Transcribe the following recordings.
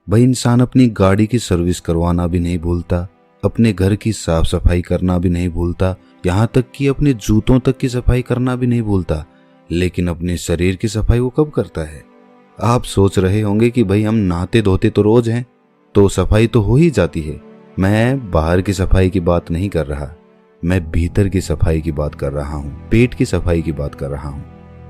भाई इंसान अपनी गाड़ी की सर्विस करवाना भी नहीं भूलता, अपने घर की साफ सफाई करना भी नहीं भूलता, यहाँ तक कि अपने जूतों तक की सफाई करना भी नहीं भूलता। लेकिन अपने शरीर की सफाई वो कब करता है? आप सोच रहे होंगे कि भाई हम नहाते धोते तो रोज हैं, तो सफाई तो हो ही जाती है। मैं बाहर की सफाई की बात नहीं कर रहा, मैं भीतर की सफाई की बात कर रहा हूँ, पेट की सफाई की बात कर रहा हूँ।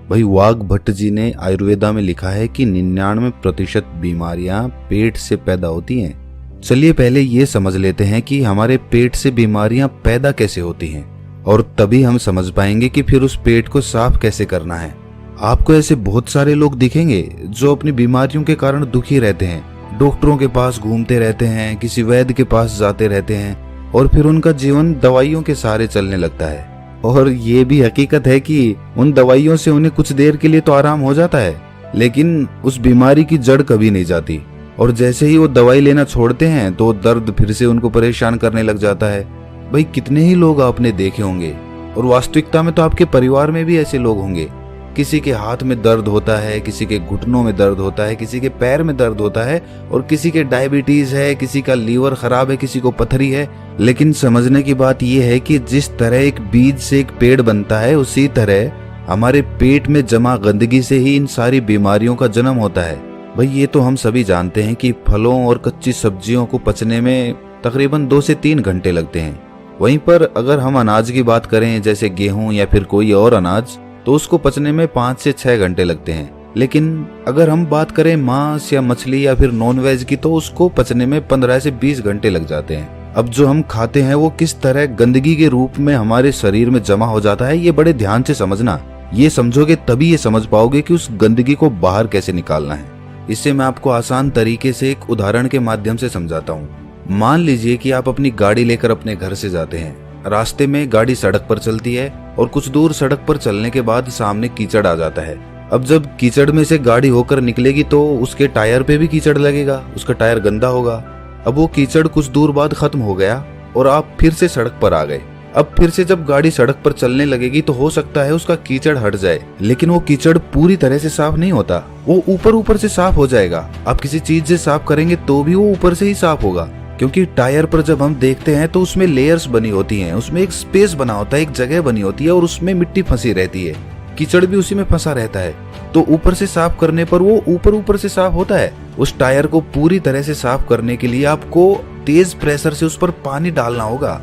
भाई वाघ भट्ट जी ने आयुर्वेदा में लिखा है कि 99% बीमारियां पेट से पैदा होती हैं। चलिए पहले ये समझ लेते हैं कि हमारे पेट से बीमारियां पैदा कैसे होती हैं, और तभी हम समझ पाएंगे कि फिर उस पेट को साफ कैसे करना है। आपको ऐसे बहुत सारे लोग दिखेंगे जो अपनी बीमारियों के कारण दुखी रहते हैं, डॉक्टरों के पास घूमते रहते हैं, किसी वैद्य के पास जाते रहते हैं, और फिर उनका जीवन दवाइयों के सहारे चलने लगता है। और ये भी हकीकत है कि उन दवाइयों से उन्हें कुछ देर के लिए तो आराम हो जाता है, लेकिन उस बीमारी की जड़ कभी नहीं जाती। और जैसे ही वो दवाई लेना छोड़ते हैं तो दर्द फिर से उनको परेशान करने लग जाता है। भाई कितने ही लोग आपने देखे होंगे, और वास्तविकता में तो आपके परिवार में भी ऐसे लोग होंगे। किसी के हाथ में दर्द होता है, किसी के घुटनों में दर्द होता है, किसी के पैर में दर्द होता है, और किसी के डायबिटीज है, किसी का लीवर खराब है, किसी को पथरी है। लेकिन समझने की बात यह है कि जिस तरह एक बीज से एक पेड़ बनता है, उसी तरह हमारे पेट में जमा गंदगी से ही इन सारी बीमारियों का जन्म होता है। भाई ये तो हम सभी जानते हैं कि फलों और कच्ची सब्जियों को पचने में तकरीबन 2 से 3 घंटे लगते हैं। वहीं पर अगर हम अनाज की बात करें, जैसे गेहूं या फिर कोई और अनाज, तो उसको पचने में 5 से 6 घंटे लगते हैं। लेकिन अगर हम बात करें मांस या मछली या फिर नॉन वेज की, तो उसको पचने में 15 से 20 घंटे लग जाते हैं। अब जो हम खाते हैं वो किस तरह गंदगी के रूप में हमारे शरीर में जमा हो जाता है, ये बड़े ध्यान से समझना। ये समझोगे तभी ये समझ पाओगे कि उस गंदगी को बाहर कैसे निकालना है। इससे मैं आपको आसान तरीके से एक उदाहरण के माध्यम से समझाता हूँ। मान लीजिए कि आप अपनी गाड़ी लेकर अपने घर से जाते हैं। रास्ते में गाड़ी सड़क पर चलती है, और कुछ दूर सड़क पर चलने के बाद सामने कीचड़ आ जाता है। अब जब कीचड़ में से गाड़ी होकर निकलेगी तो उसके टायर पे भी कीचड़ लगेगा, उसका टायर गंदा होगा। अब वो कीचड़ कुछ दूर बाद खत्म हो गया और आप फिर से सड़क पर आ गए। अब फिर से जब गाड़ी सड़क पर चलने लगेगी तो हो सकता है उसका कीचड़ हट जाए, लेकिन वो कीचड़ पूरी तरह से साफ नहीं होता, वो ऊपर ऊपर से साफ हो जाएगा। आप किसी चीज से साफ करेंगे तो भी वो ऊपर से ही साफ होगा, क्योंकि टायर पर जब हम देखते हैं तो उसमें लेयर्स बनी होती हैं, उसमें एक स्पेस बना होता है, एक जगह बनी होती है, और उसमें मिट्टी फंसी रहती है, कीचड़ भी उसी में फंसा रहता है। तो ऊपर से साफ करने पर वो ऊपर ऊपर से साफ होता है। उस टायर को पूरी तरह से साफ करने के लिए आपको तेज प्रेशर से उस पर पानी डालना होगा,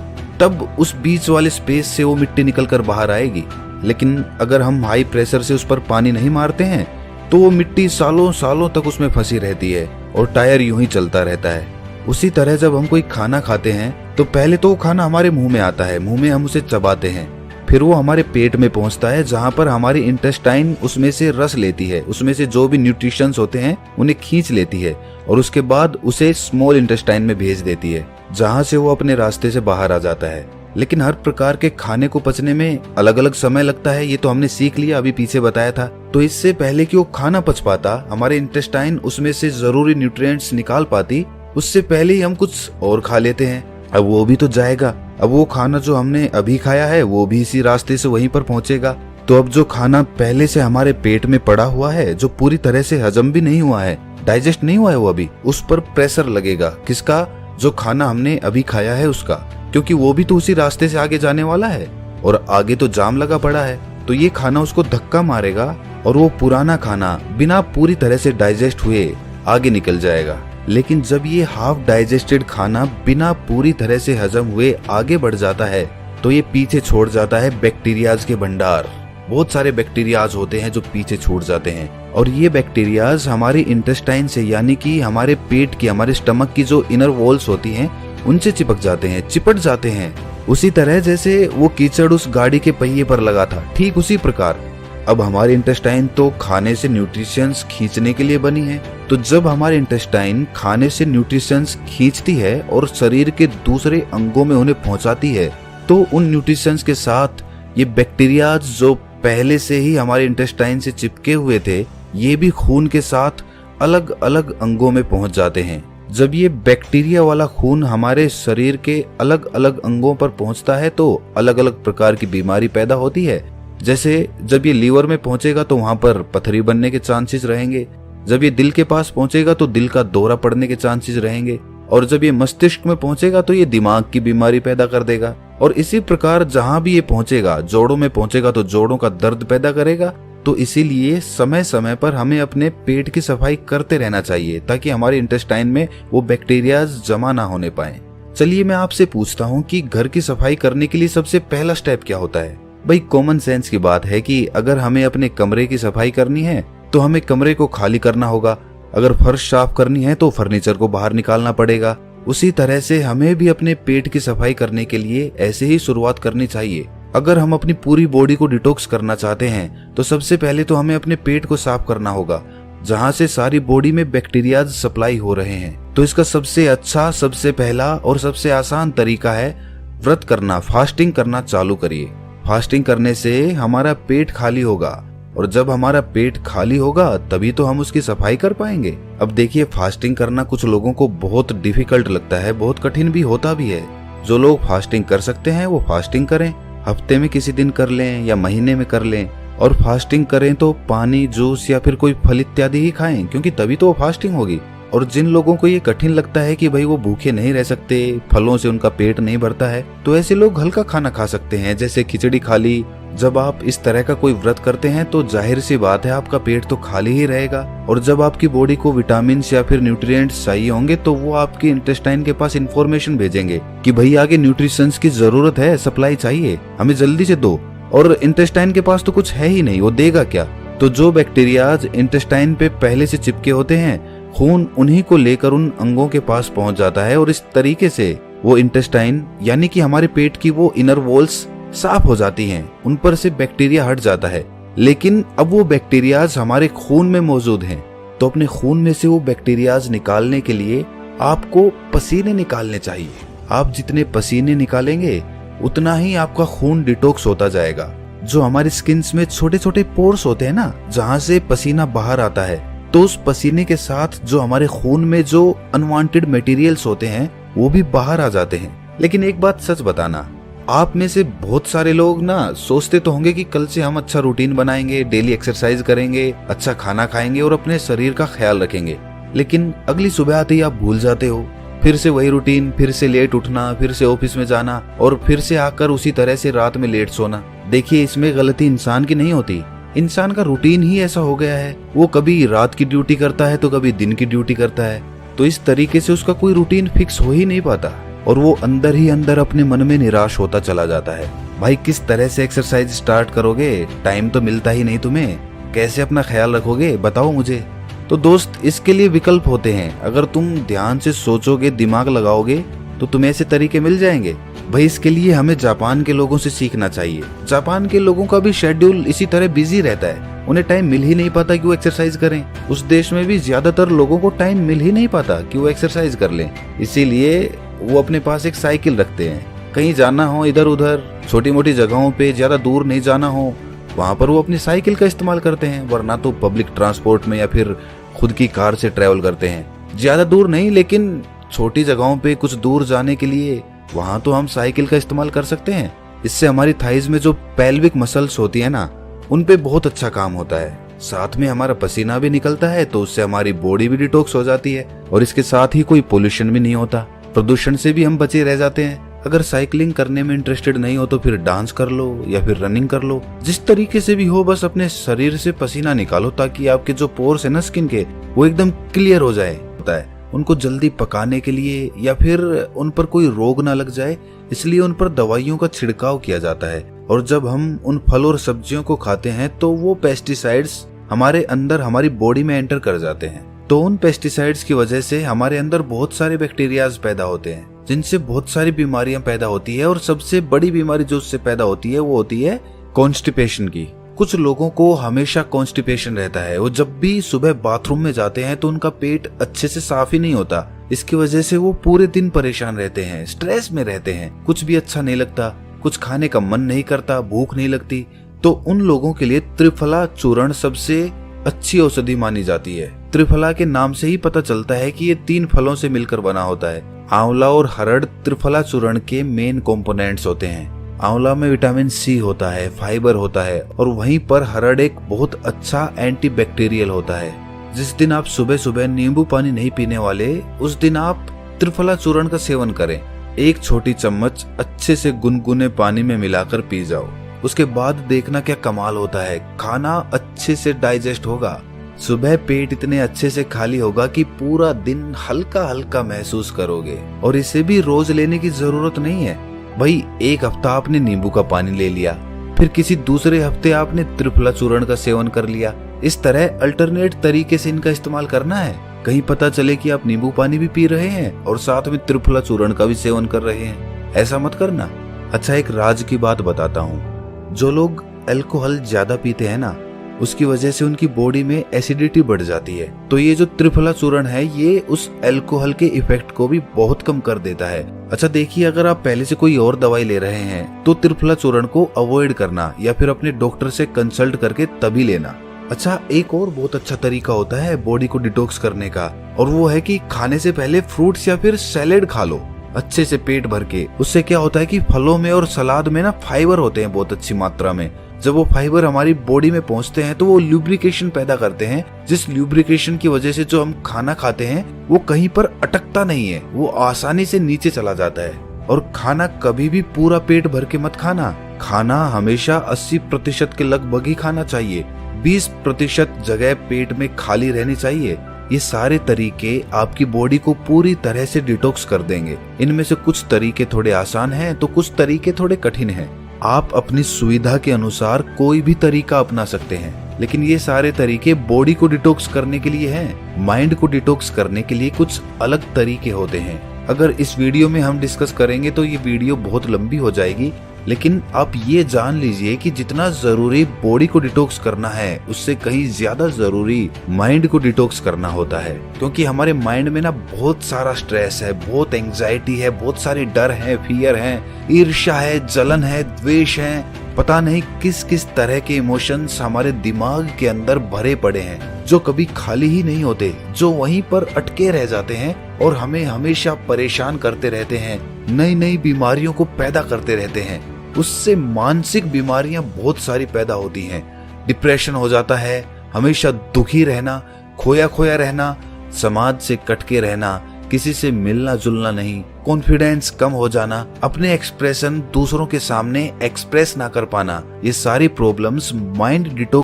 तब उस बीच वाले स्पेस से वो मिट्टी निकल कर बाहर आएगी। लेकिन अगर हम हाई प्रेशर से उस पर पानी नहीं मारते हैं तो वो मिट्टी सालों सालों तक उसमें फंसी रहती है और टायर यूं ही चलता रहता है। उसी तरह जब हम कोई खाना खाते हैं तो पहले तो वो खाना हमारे मुंह में आता है, मुंह में हम उसे चबाते हैं, फिर वो हमारे पेट में पहुंचता है, जहां पर हमारी इंटेस्टाइन उसमें से रस लेती है, उसमें से जो भी न्यूट्रिशंस होते हैं उन्हें खींच लेती है, और उसके बाद उसे स्मॉल इंटेस्टाइन में भेज देती है, जहां से वो अपने रास्ते से बाहर आ जाता है। लेकिन हर प्रकार के खाने को पचने में अलग अलग समय लगता है, ये तो हमने सीख लिया, अभी पीछे बताया था। तो इससे पहले कि वो खाना पच पाता, हमारे इंटेस्टाइन उसमें से जरूरी न्यूट्रिएंट्स निकाल पाती, उससे पहले ही हम कुछ और खा लेते हैं। अब वो भी तो जाएगा, अब वो खाना जो हमने अभी खाया है वो भी इसी रास्ते से वहीं पर पहुंचेगा। तो अब जो खाना पहले से हमारे पेट में पड़ा हुआ है, जो पूरी तरह से हजम भी नहीं हुआ है, डाइजेस्ट नहीं हुआ है, वो अभी उस पर प्रेशर लगेगा। किसका? जो खाना हमने अभी खाया है उसका, क्योंकि वो भी तो उसी रास्ते से आगे जाने वाला है, और आगे तो जाम लगा पड़ा है। तो ये खाना उसको धक्का मारेगा और वो पुराना खाना बिना पूरी तरह से डाइजेस्ट हुए आगे निकल जाएगा। लेकिन जब ये हाफ डाइजेस्टेड खाना बिना पूरी तरह से हजम हुए आगे बढ़ जाता है तो ये पीछे छोड़ जाता है बैक्टीरियाज के भंडार। बहुत सारे बैक्टीरियाज होते हैं जो पीछे छूट जाते हैं, और ये बैक्टीरियाज हमारे इंटेस्टाइन से, यानी कि हमारे पेट की, हमारे स्टमक की जो इनर वॉल्स होती हैं उनसे चिपक जाते हैं, चिपट जाते हैं। उसी तरह जैसे वो कीचड़ उस गाड़ी के पहिए पर लगा था, ठीक उसी प्रकार अब हमारी इंटेस्टाइन तो खाने से न्यूट्रिशंस खींचने के लिए बनी है। तो जब हमारी इंटेस्टाइन खाने से न्यूट्रिशंस खींचती है और शरीर के दूसरे अंगों में उन्हें पहुंचाती है, तो उन न्यूट्रिशंस के साथ ये बैक्टीरियाज जो पहले से ही हमारे इंटेस्टाइन से चिपके हुए थे, ये भी खून के साथ अलग अलग अंगों में पहुंच जाते हैं। जब ये बैक्टीरिया वाला खून हमारे शरीर के अलग अलग अंगों पर पहुंचता है तो अलग अलग प्रकार की बीमारी पैदा होती है। जैसे जब ये लीवर में पहुंचेगा तो वहां पर पथरी बनने के चांसेस रहेंगे, जब ये दिल के पास पहुंचेगा तो दिल का दौरा पड़ने के चांसेस रहेंगे, और जब ये मस्तिष्क में पहुंचेगा तो ये दिमाग की बीमारी पैदा कर देगा, और इसी प्रकार जहां भी ये पहुंचेगा, जोड़ों में पहुंचेगा तो जोड़ों का दर्द पैदा करेगा। तो इसीलिए समय समय पर हमें अपने पेट की सफाई करते रहना चाहिए ताकि हमारे इंटेस्टाइन में वो बैक्टीरिया जमा ना होने पाए। चलिए मैं आपसे पूछता हूँ कि घर की सफाई करने के लिए सबसे पहला स्टेप क्या होता है? भाई कॉमन सेंस की बात है कि अगर हमें अपने कमरे की सफाई करनी है तो हमें कमरे को खाली करना होगा। अगर फर्श साफ करनी है तो फर्नीचर को बाहर निकालना पड़ेगा। उसी तरह से हमें भी अपने पेट की सफाई करने के लिए ऐसे ही शुरुआत करनी चाहिए। अगर हम अपनी पूरी बॉडी को डिटॉक्स करना चाहते हैं तो सबसे पहले तो हमें अपने पेट को साफ करना होगा, जहां से सारी बॉडी में बैक्टीरियाज सप्लाई हो रहे हैं। तो इसका सबसे अच्छा, सबसे पहला और सबसे आसान तरीका है व्रत करना, फास्टिंग करना चालू करिए। फास्टिंग करने से हमारा पेट खाली होगा, और जब हमारा पेट खाली होगा तभी तो हम उसकी सफाई कर पाएंगे। अब देखिए, फास्टिंग करना कुछ लोगों को बहुत डिफिकल्ट लगता है, बहुत कठिन भी होता भी है। जो लोग फास्टिंग कर सकते हैं वो फास्टिंग करें, हफ्ते में किसी दिन कर लें या महीने में कर लें। और फास्टिंग करें तो पानी, जूस या फिर कोई फल इत्यादि ही खाएं, क्योंकि तभी तो वो फास्टिंग होगी। और जिन लोगों को ये कठिन लगता है कि भाई वो भूखे नहीं रह सकते, फलों से उनका पेट नहीं भरता है, तो ऐसे लोग हल्का खाना खा सकते हैं, जैसे खिचड़ी खा ली। जब आप इस तरह का कोई व्रत करते हैं तो जाहिर सी बात है आपका पेट तो खाली ही रहेगा, और जब आपकी बॉडी को विटामिन या फिर न्यूट्रिएंट्स चाहिए होंगे तो वो आपके इंटेस्टाइन के पास इंफॉर्मेशन भेजेंगे कि भाई आगे न्यूट्रिशंस की जरूरत है, सप्लाई चाहिए, हमें जल्दी से दो। और इंटेस्टाइन के पास तो कुछ है ही नहीं, वो देगा क्या? तो जो बैक्टीरियाज इंटेस्टाइन पे पहले से चिपके होते हैं, खून उन्हीं को लेकर उन अंगों के पास पहुंच जाता है, और इस तरीके से वो इंटेस्टाइन यानी कि हमारे पेट की वो इनर वॉल्स साफ हो जाती हैं, उन पर से बैक्टीरिया हट जाता है। लेकिन अब वो बैक्टीरियाज हमारे खून में मौजूद हैं, तो अपने खून में से वो बैक्टीरियाज निकालने के लिए आपको पसीने निकालने चाहिए। आप जितने पसीने निकालेंगे उतना ही आपका खून डिटॉक्स होता जाएगा। जो हमारी स्किन्स में छोटे छोटे पोर्स होते हैं ना, जहां से पसीना बाहर आता है, तो उस पसीने के साथ जो हमारे खून में जो अनवांटेड मटेरियल्स होते हैं वो भी बाहर आ जाते हैं। लेकिन एक बात सच बताना, आप में से बहुत सारे लोग ना सोचते तो होंगे कि कल से हम अच्छा रूटीन बनाएंगे, डेली एक्सरसाइज करेंगे, अच्छा खाना खाएंगे और अपने शरीर का ख्याल रखेंगे। लेकिन अगली सुबह आते ही आप भूल जाते हो, फिर से वही रूटीन, फिर से लेट उठना, फिर से ऑफिस में जाना, और फिर से आकर उसी तरह से रात में लेट सोना। देखिए, इसमें गलती इंसान की नहीं होती, इंसान का रूटीन ही ऐसा हो गया है। वो कभी रात की ड्यूटी करता है तो कभी दिन की ड्यूटी करता है, तो इस तरीके से उसका कोई रूटीन फिक्स हो ही नहीं पाता, और वो अंदर ही अंदर अपने मन में निराश होता चला जाता है। भाई किस तरह से एक्सरसाइज स्टार्ट करोगे? टाइम तो मिलता ही नहीं तुम्हें, कैसे अपना ख्याल रखोगे बताओ मुझे। तो दोस्त, इसके लिए विकल्प होते हैं। अगर तुम ध्यान से सोचोगे, दिमाग लगाओगे, तो तुम्हें ऐसे तरीके मिल जाएंगे। भाई इसके लिए हमें जापान के लोगों से सीखना चाहिए। जापान के लोगों का भी शेड्यूल इसी तरह बिजी रहता है, उन्हें टाइम मिल ही नहीं पाता कि वो एक्सरसाइज करें। उस देश में भी ज्यादातर लोगों को टाइम मिल ही नहीं पाता कि वो एक्सरसाइज कर लें, इसीलिए वो अपने पास एक साइकिल रखते हैं। कहीं जाना हो इधर उधर, छोटी मोटी जगहों पे, ज्यादा दूर नहीं जाना हो, वहां पर वो अपनी साइकिल का इस्तेमाल करते हैं, वरना तो पब्लिक ट्रांसपोर्ट में या फिर खुद की कार से ट्रेवल करते हैं। ज्यादा दूर नहीं, लेकिन छोटी जगहों पे कुछ दूर जाने के लिए वहां तो हम साइकिल का इस्तेमाल कर सकते हैं। इससे हमारी थाइज में जो पेल्विक मसल्स होती है ना, उन पे बहुत अच्छा काम होता है। साथ में हमारा पसीना भी निकलता है, तो उससे हमारी बॉडी भी डिटॉक्स हो जाती है, और इसके साथ ही कोई पोल्यूशन भी नहीं होता, प्रदूषण से भी हम बचे रह जाते हैं। अगर साइकिलिंग करने में इंटरेस्टेड नहीं हो तो फिर डांस कर लो या फिर रनिंग कर लो, जिस तरीके से भी हो, बस अपने शरीर से पसीना निकालो ताकि आपके जो पोर्स है ना स्किन के, वो एकदम क्लियर हो जाए। होता है उनको जल्दी पकाने के लिए या फिर उन पर कोई रोग ना लग जाए, इसलिए उन पर दवाइयों का छिड़काव किया जाता है। और जब हम उन फल और सब्जियों को खाते हैं तो वो पेस्टिसाइड्स हमारे अंदर, हमारी बॉडी में एंटर कर जाते हैं। तो उन पेस्टिसाइड्स की वजह से हमारे अंदर बहुत सारे बैक्टीरियाज पैदा होते हैं, जिनसे बहुत सारी बीमारियां पैदा होती है। और सबसे बड़ी बीमारी जो उससे पैदा होती है वो होती है कॉन्स्टिपेशन की। कुछ लोगों को हमेशा कॉन्स्टिपेशन रहता है, वो जब भी सुबह बाथरूम में जाते हैं तो उनका पेट अच्छे से साफ ही नहीं होता। इसकी वजह से वो पूरे दिन परेशान रहते हैं, स्ट्रेस में रहते हैं, कुछ भी अच्छा नहीं लगता, कुछ खाने का मन नहीं करता, भूख नहीं लगती। तो उन लोगों के लिए त्रिफला चूर्ण सबसे अच्छी औषधि मानी जाती है। त्रिफला के नाम से ही पता चलता है कि ये 3 फलों से मिलकर बना होता है। आंवला और हरड़ त्रिफला चूर्ण के मेन कंपोनेंट्स होते हैं। आंवला में विटामिन सी होता है, फाइबर होता है, और वहीं पर हरड़ एक बहुत अच्छा एंटीबैक्टीरियल होता है। जिस दिन आप सुबह सुबह नींबू पानी नहीं पीने वाले, उस दिन आप त्रिफला चूर्ण का सेवन करें। 1 छोटी चम्मच अच्छे से गुनगुने पानी में मिलाकर पी जाओ। उसके बाद देखना क्या कमाल होता है, खाना अच्छे से डाइजेस्ट होगा। सुबह पेट इतने अच्छे से खाली होगा कि पूरा दिन हल्का हल्का महसूस करोगे। और इसे भी रोज लेने की जरूरत नहीं है भाई। 1 हफ्ता आपने नींबू का पानी ले लिया, फिर किसी दूसरे हफ्ते आपने त्रिफला चूर्ण का सेवन कर लिया। इस तरह अल्टरनेट तरीके से इनका इस्तेमाल करना है। कहीं पता चले कि आप नींबू पानी भी पी रहे हैं और साथ में त्रिफला चूर्ण का भी सेवन कर रहे हैं। ऐसा मत करना। अच्छा, एक राज की बात बताता हूँ। जो लोग अल्कोहल ज्यादा पीते हैं ना, उसकी वजह से उनकी बॉडी में एसिडिटी बढ़ जाती है। तो ये जो त्रिफला चूर्ण है, ये उस अल्कोहल के इफेक्ट को भी बहुत कम कर देता है। अच्छा देखिए, अगर आप पहले से कोई और दवाई ले रहे हैं तो त्रिफला चूर्ण को अवॉइड करना या फिर अपने डॉक्टर से कंसल्ट करके तभी लेना। अच्छा, एक और बहुत अच्छा तरीका होता है बॉडी को डिटॉक्स करने का, और वो है कि खाने से पहले फ्रूट्स या फिर सैलेड खा लो अच्छे से पेट भर के। उससे क्या होता है कि फलों में और सलाद में ना फाइबर होते हैं बहुत अच्छी मात्रा में। जब वो फाइबर हमारी बॉडी में पहुंचते हैं तो वो ल्यूब्रिकेशन पैदा करते हैं, जिस ल्यूब्रिकेशन की वजह से जो हम खाना खाते हैं वो कहीं पर अटकता नहीं है, वो आसानी से नीचे चला जाता है। और खाना कभी भी पूरा पेट भर के मत खाना। खाना हमेशा 80% के लगभग ही खाना चाहिए। 20% जगह पेट में खाली रहनी चाहिए। ये सारे तरीके आपकी बॉडी को पूरी तरह से डिटॉक्स कर देंगे। इनमें से कुछ तरीके थोड़े आसान हैं तो कुछ तरीके थोड़े कठिन हैं। आप अपनी सुविधा के अनुसार कोई भी तरीका अपना सकते हैं, लेकिन ये सारे तरीके बॉडी को डिटॉक्स करने के लिए हैं। माइंड को डिटॉक्स करने के लिए कुछ अलग तरीके होते हैं। अगर इस वीडियो में हम डिस्कस करेंगे तो ये वीडियो बहुत लंबी हो जाएगी, लेकिन आप ये जान लीजिए कि जितना जरूरी बॉडी को डिटॉक्स करना है, उससे कहीं ज्यादा जरूरी माइंड को डिटॉक्स करना होता है। क्योंकि हमारे माइंड में ना बहुत सारा स्ट्रेस है, बहुत एंजाइटी है, बहुत सारे डर है, फियर है, ईर्ष्या है, जलन है, द्वेष है, पता नहीं किस किस तरह के इमोशंस हमारे दिमाग के अंदर भरे पड़े हैं, जो कभी खाली ही नहीं होते, जो वहीं पर अटके रह जाते हैं और हमें हमेशा परेशान करते रहते हैं, नई नई बीमारियों को पैदा करते रहते हैं। उससे मानसिक बीमारियां बहुत सारी पैदा होती हैं। डिप्रेशन हो जाता है, हमेशा दुखी रहना, खोया खोया रहना, समाज से कटके रहना, किसी से मिलना जुलना नहीं, कॉन्फिडेंस कम हो जाना, अपने एक्सप्रेशन दूसरों के सामने एक्सप्रेस ना कर पाना, ये सारी प्रॉब्लम्स माइंड डिटॉक्स